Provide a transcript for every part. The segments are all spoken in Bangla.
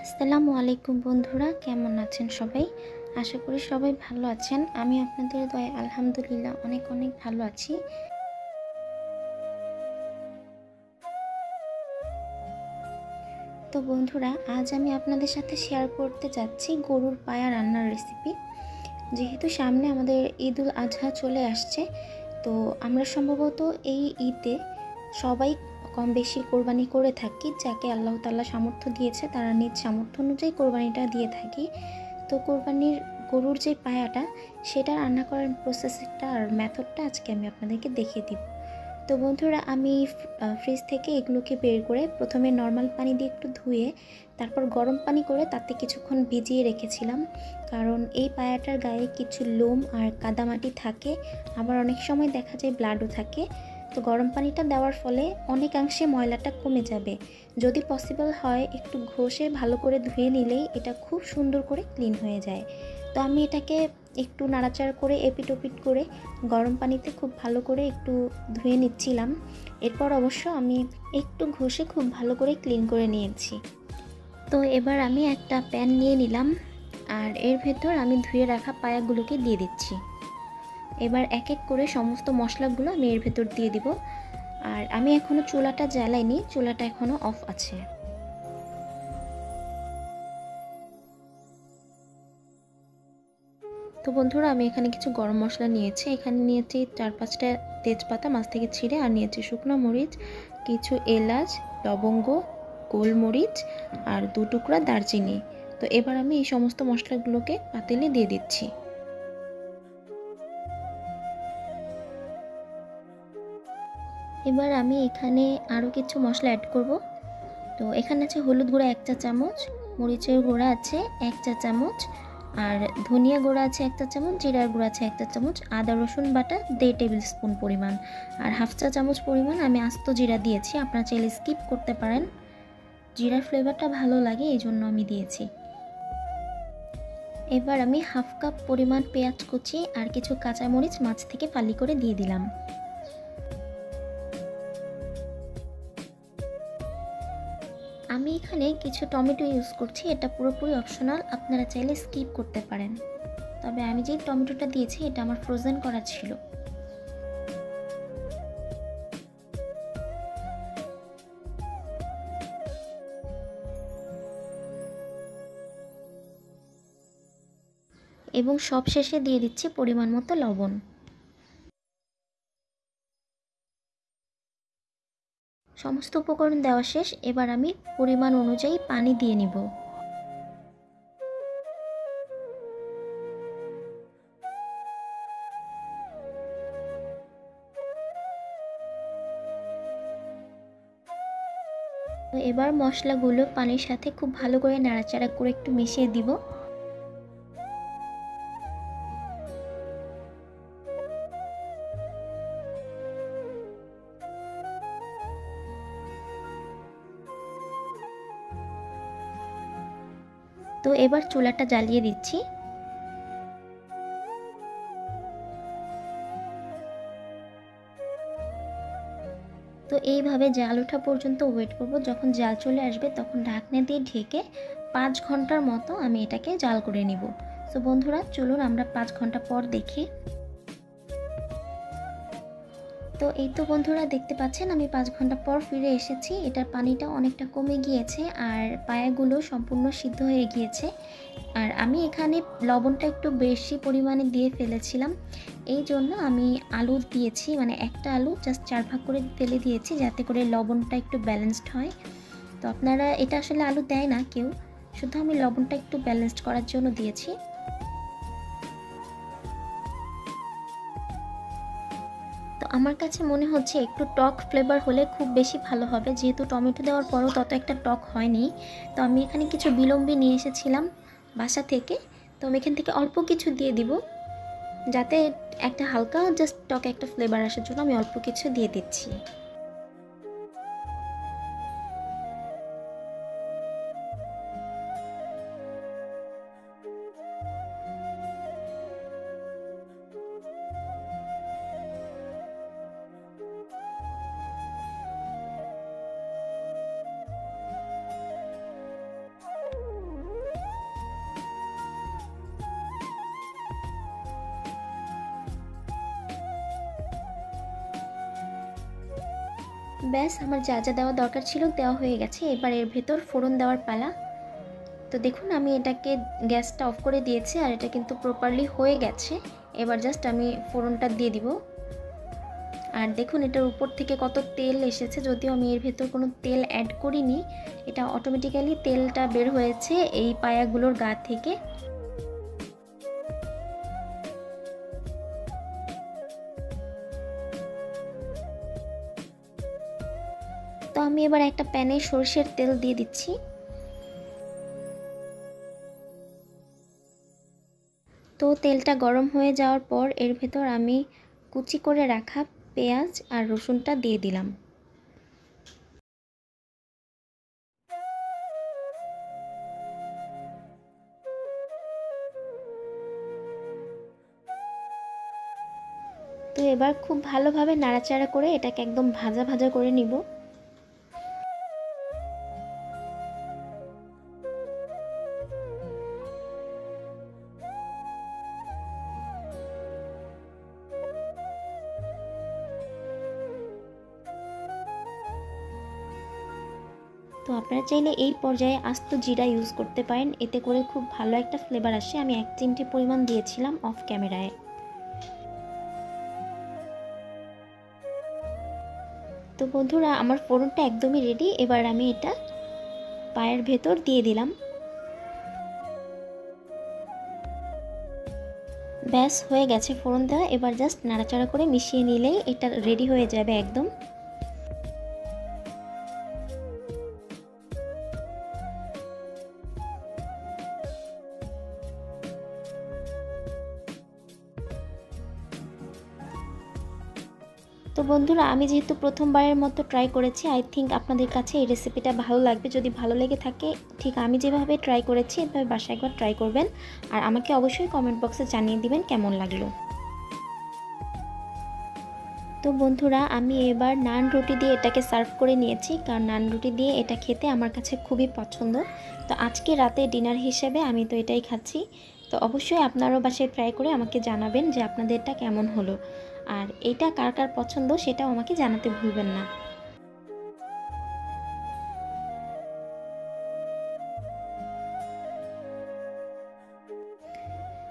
আসসালামু আলাইকুম বন্ধুরা, কেমন আছেন সবাই? আশা করি সবাই ভালো আছেন। আমি আপনাদের দয়ায় আলহামদুলিল্লাহ অনেক অনেক ভালো আছি। তো বন্ধুরা, আজ আমি আপনাদের সাথে শেয়ার করতে যাচ্ছি গরুর পায়া রান্নার রেসিপি। যেহেতু সামনে আমাদের ঈদুল আজহা চলে আসছে, তো আমরা সম্ভবত এই ঈদে সবাই কম বেশি কোরবানি করে থাকি। যাকে আল্লাহ তাআলা সামর্থ্য দিয়েছে তারা নিজ সামর্থ্য অনুযায়ী কোরবানিটা দিয়ে থাকি। তো কোরবানির গরুর যে পায়াটা, সেটা রান্না করার প্রসেসটা আর মেথডটা আজকে আমি আপনাদেরকে দেখিয়ে দিব। তো বন্ধুরা, আমি ফ্রিজ থেকে এগুলোকে বের করে প্রথমে নর্মাল পানি দিয়ে একটু ধুয়ে তারপর গরম পানি করে তাতে কিছুক্ষণ ভিজিয়ে রেখেছিলাম। কারণ এই পায়াটার গায়ে কিছু লোম আর কাদামাটি থাকে, আবার অনেক সময় দেখা যায় ব্লাডও থাকে। তো গরম পানিটা দেওয়ার ফলে অনেকাংশে ময়লাটা কমে যাবে। যদি পসিবল হয় একটু ঘষে ভালো করে ধুয়ে নিলেই এটা খুব সুন্দর করে ক্লিন হয়ে যায়। তো আমি এটাকে একটু নাড়াচাড়া করে এপিট ওপিট করে গরম পানিতে খুব ভালো করে একটু ধুয়ে নিচ্ছিলাম। এরপর অবশ্য আমি একটু ঘষে খুব ভালো করে ক্লিন করে নিয়েছি। তো এবার আমি একটা প্যান নিয়ে নিলাম, আর এর ভেতর আমি ধুয়ে রাখা পায়াগুলোকে দিয়ে দিচ্ছি। এবার এক এক করে সমস্ত মশলাগুলো আমি এর ভেতর দিয়ে দিব। আর আমি এখনও চুলাটা জ্বালাইনি, চুলাটা এখনও অফ আছে। তো বন্ধুরা, আমি এখানে কিছু গরম মশলা নিয়েছি। এখানে নিয়েছি 4-5টা তেজপাতা মাছ থেকে ছিঁড়ে, আর নিয়েছি শুকনো মরিচ, কিছু এলাচ, লবঙ্গ, গোলমরিচ আর 2 টুকরা দারচিনি। তো এবার আমি এই সমস্ত মশলাগুলোকে পাতিলে দিয়ে দিচ্ছি। এবার আমি এখানে আরও কিছু মশলা অ্যাড করব। তো এখানে আছে হলুদ গুঁড়া 1 চা চামচ, মরিচের গুঁড়া আছে 1 চা চামচ, আর ধনিয়া গুঁড়া আছে 1 চা চামচ, জিরার গুঁড়া আছে 1 চা চামচ, আদা রসুন বাটা 1.5 টেবিল স্পুন পরিমাণ, আর 1/2 চা চামচ পরিমাণ আমি আস্ত জিরা দিয়েছি। আপনারা চাইলে স্কিপ করতে পারেন, জিরার ফ্লেভারটা ভালো লাগে এই জন্য আমি দিয়েছি। এবার আমি 1/2 কাপ পরিমাণ পেঁয়াজ কুচি আর কিছু কাঁচামরিচ মাছ থেকে ফালি করে দিয়ে দিলাম। আমি এখানে কিছু টমেটো ইউজ করছি, এটা পুরোপুরি অপশনাল, আপনারা চাইলে স্কিপ করতে পারেন। তবে আমি যে টমেটোটা দিয়েছি এটা আমার ফ্রোজেন করা ছিল। এবং সব শেষে দিয়ে দিচ্ছি পরিমাণ মতো লবণ। সমস্ত উপকরণ দেওয়া শেষ, এবার আমি পরিমাণ অনুযায়ী পানি দিয়ে নিব। তো এবার মশলাগুলো পানির সাথে খুব ভালো করে নাড়াচাড়া করে একটু মিশিয়ে দিব। তো এবার চুলাটা জ্বালিয়ে দিচ্ছি। তো এইভাবে জাল ওঠা পর্যন্ত ওয়েট করব। যখন জাল চলে আসবে তখন ঢাকনা দিয়ে ঢেকে 5 ঘন্টার মতো আমি এটাকে জাল করে নিব। তো বন্ধুরা, চলুন আমরা 5 ঘন্টা পর দেখি। তো এই তো বন্ধুরা, দেখতে পাচ্ছেন আমি 5 ঘন্টা পর ফিরে এসেছি। এটার পানিটা অনেকটা কমে গিয়েছে আর পায়াগুলো সম্পূর্ণ সিদ্ধ হয়ে গিয়েছে। আর আমি এখানে লবণটা একটু বেশি পরিমাণে দিয়ে ফেলেছিলাম, এই জন্য আমি আলু দিয়েছি, মানে একটা আলু জাস্ট 4 ভাগ করে ফেলে দিয়েছি যাতে করে লবণটা একটু ব্যালেন্সড হয়। তো আপনারা, এটা আসলে আলু দেয় না কেউ, শুধু আমি লবণটা একটু ব্যালেন্সড করার জন্য দিয়েছি। তো আমার কাছে মনে হচ্ছে একটু টক ফ্লেভার হলে খুব বেশি ভালো হবে, যেহেতু টমেটো দেওয়ার পরও তত একটা টক হয়নি। তো আমি এখানে কিছু বিলম্বি নিয়ে এসেছিলাম বাসা থেকে, তো আমি এখান থেকে অল্প কিছু দিয়ে দিব, যাতে একটা হালকা জাস্ট টক একটা ফ্লেভার আসার জন্য আমি অল্প কিছু দিয়ে দিচ্ছি। ব্যাস আমার যা যা দেওয়া দরকার ছিল দেওয়া হয়ে গেছে। এবার এর ভেতর ফোড়ন দেওয়ার পালা। তো দেখুন আমি এটাকে গ্যাসটা অফ করে দিয়েছি আর এটা কিন্তু প্রপারলি হয়ে গেছে। এবার জাস্ট আমি ফোড়নটা দিয়ে দিব। আর দেখুন এটার উপর থেকে কত তেল এসেছে, যদিও আমি এর ভেতর কোনো তেল অ্যাড করিনি, এটা অটোমেটিক্যালি তেলটা বের হয়েছে এই পায়াগুলোর গা থেকে। তো আমি এবার একটা প্যানে সরষের তেল দিয়ে দিচ্ছি। তো তেলটা গরম হয়ে যাওয়ার পর এর ভেতর আমি কুচি করে রাখা পেঁয়াজ আর রসুনটা দিয়ে দিলাম। তো এবার খুব ভালোভাবে নাড়াচাড়া করে এটাকে একদম ভাজা ভাজা করে নিব। তো আপনারা চাইলে এই পর্যায়ে আস্ত জিরা ইউজ করতে পারেন, এতে করে খুব ভালো একটা ফ্লেভার আসে। আমি 1 চিমটি পরিমাণ দিয়েছিলাম অফ ক্যামেরায়। তো বন্ধুরা আমার ফোড়নটা একদমই রেডি। এবার আমি এটা পায়ের ভেতর দিয়ে দিলাম। ব্যাস হয়ে গেছে ফোড়ন দেওয়া। এবার জাস্ট নাড়াচাড়া করে মিশিয়ে নিলেই এটা রেডি হয়ে যাবে একদম। তো বন্ধুরা আমি যেহেতু প্রথমবারের মতো ট্রাই করেছি, আই থিঙ্ক আপনাদের কাছে এই রেসিপিটা ভালো লাগবে। যদি ভালো লেগে থাকে ঠিক আমি যেভাবে ট্রাই করেছি এভাবে বাসায় একবার ট্রাই করবেন আর আমাকে অবশ্যই কমেন্ট বক্সে জানিয়ে দিবেন কেমন লাগলো। তো বন্ধুরা আমি এবার নান রুটি দিয়ে এটাকে সার্ভ করে নিয়েছি, কারণ নান রুটি দিয়ে এটা খেতে আমার কাছে খুবই পছন্দ। তো আজকে রাতে ডিনার হিসেবে আমি তো এটাই খাচ্ছি। তো অবশ্যই আপনারাও বাসায় ট্রাই করে আমাকে জানাবেন যে আপনাদের এটা কেমন হলো, আর এটা কার কার পছন্দ সেটাও আমাকে জানাতে ভুলবেন না।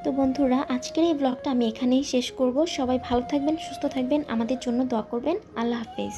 তো বন্ধুরা আজকের এই ব্লগটা আমি এখানেই শেষ করব। সবাই ভালো থাকবেন, সুস্থ থাকবেন, আমাদের জন্য দোয়া করবেন। আল্লাহ হাফেজ।